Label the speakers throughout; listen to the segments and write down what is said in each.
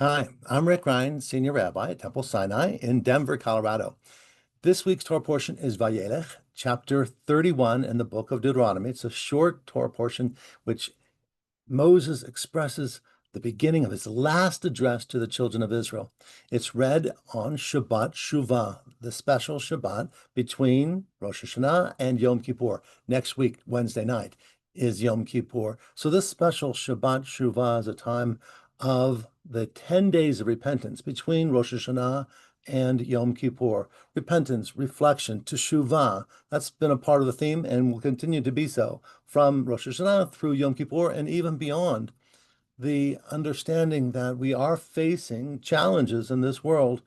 Speaker 1: Hi, I'm Rick Rheins, Senior Rabbi at Temple Sinai in Denver, Colorado. This week's Torah portion is Vayelech, chapter 31 in the book of Deuteronomy. It's a short Torah portion which Moses expresses the beginning of his last address to the children of Israel. It's read on Shabbat Shuvah, the special Shabbat between Rosh Hashanah and Yom Kippur. Next week, Wednesday night, is Yom Kippur. So this special Shabbat Shuvah is a time of the 10 days of repentance between Rosh Hashanah and Yom Kippur. Repentance, reflection, teshuvah. That's been a part of the theme and will continue to be so from Rosh Hashanah through Yom Kippur and even beyond. The understanding that we are facing challenges in this world.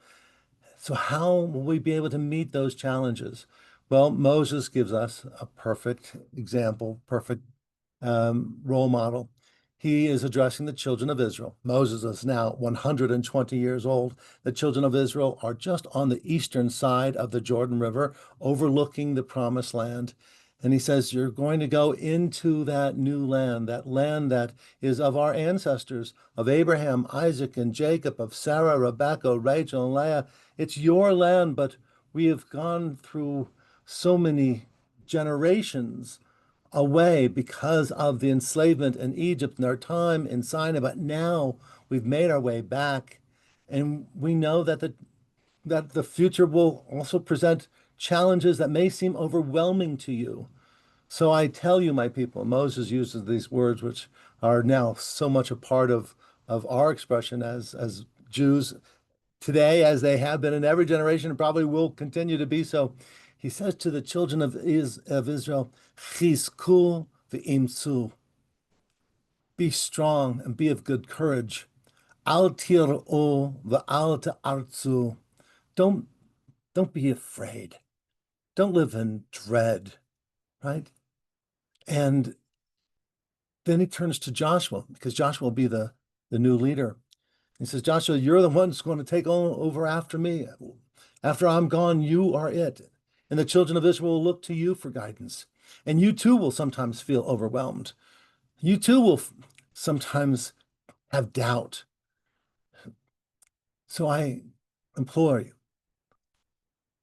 Speaker 1: So how will we be able to meet those challenges? Well, Moses gives us a perfect example, perfect role model. He is addressing the children of Israel. Moses is now 120 years old. The children of Israel are just on the eastern side of the Jordan River, overlooking the promised land. And he says, you're going to go into that new land that is of our ancestors, of Abraham, Isaac, and Jacob, of Sarah, Rebekah, Rachel, and Leah. It's your land, but we have gone through so many generations away because of the enslavement in Egypt and our time in Sinai, but now we've made our way back, and we know that the future will also present challenges that may seem overwhelming to you. So I tell you, my people, Moses uses these words, which are now so much a part of our expression as Jews today, as they have been in every generation, and probably will continue to be so. He says to the children of Israel, Chizku v'imtzu, be strong and be of good courage. Al tir'u v'al ta'artzu, don't don't be afraid. Don't live in dread, right? And then he turns to Joshua, because Joshua will be the new leader. He says, Joshua, you're the one who's going to take over after me. After I'm gone, you are it. And the children of Israel will look to you for guidance. And you too will sometimes feel overwhelmed. You too will sometimes have doubt. So I implore you,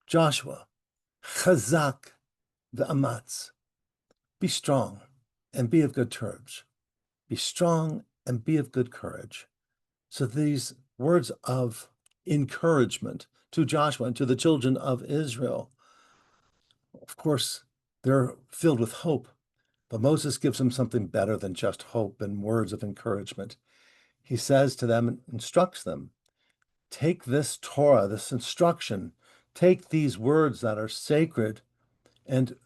Speaker 1: Joshua, chazak v'amatz, be strong and be of good courage. Be strong and be of good courage. So these words of encouragement to Joshua and to the children of Israel, of course, they're filled with hope, but Moses gives them something better than just hope and words of encouragement. He says to them, instructs them, take this Torah, this instruction, take these words that are sacred and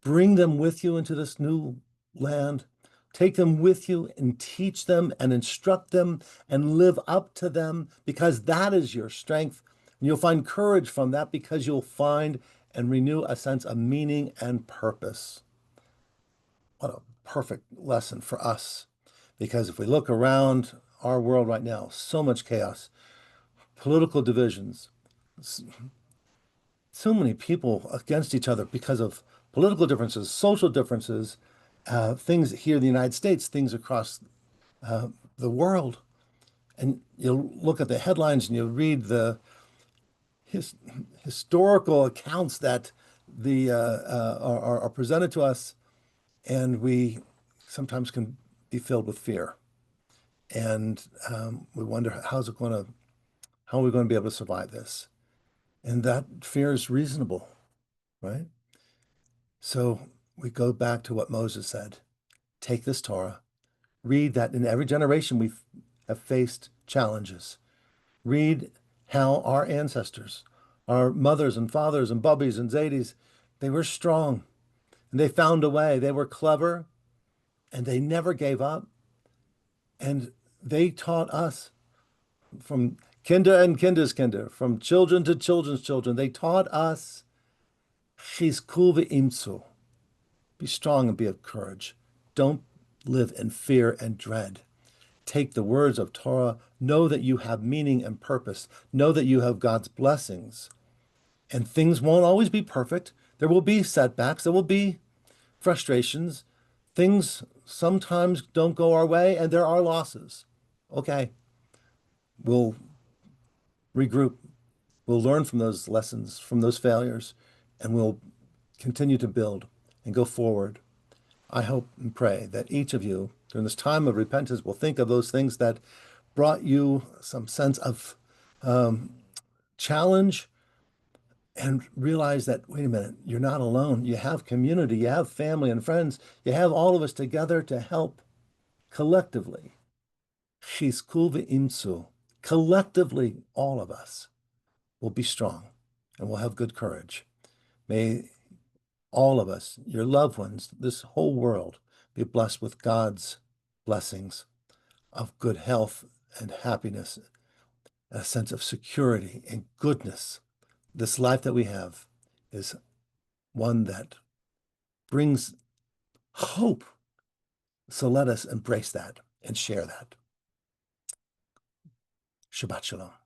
Speaker 1: bring them with you into this new land. Take them with you and teach them and instruct them and live up to them, because that is your strength. And you'll find courage from that, because you'll find and renew a sense of meaning and purpose. What a perfect lesson for us. Because if we look around our world right now, so much chaos, political divisions, so many people against each other because of political differences, social differences, things here in the United States, things across the world. And you'll look at the headlines and you'll read the historical accounts that are presented to us, and we sometimes can be filled with fear. And we wonder, how are we going to be able to survive this? And that fear is reasonable, right? So we go back to what Moses said. Take this Torah, read that in every generation we have faced challenges. Read how our ancestors, our mothers and fathers and bubbies and zadis, they were strong and they found a way. They were clever and they never gave up. And they taught us from kinder and kinderskinder, from children to children's children. They taught us chizku v'imtzu, be strong and be of courage. Don't live in fear and dread. Take the words of Torah. Know that you have meaning and purpose. Know that you have God's blessings. And things won't always be perfect. There will be setbacks. There will be frustrations. Things sometimes don't go our way, and there are losses. Okay. we'll regroup, we'll learn from those lessons, from those failures, and we'll continue to build and go forward. I hope and pray that each of you during this time of repentance will think of those things that brought you some sense of challenge and realize that, wait a minute, you're not alone. You have community, you have family and friends, you have all of us together to help collectively. Chizku v'imtzu. Collectively, all of us will be strong and will have good courage. May all of us, your loved ones, this whole world be blessed with God's blessings of good health and happiness, a sense of security and goodness. This life that we have is one that brings hope. So let us embrace that and share that. Shabbat Shalom.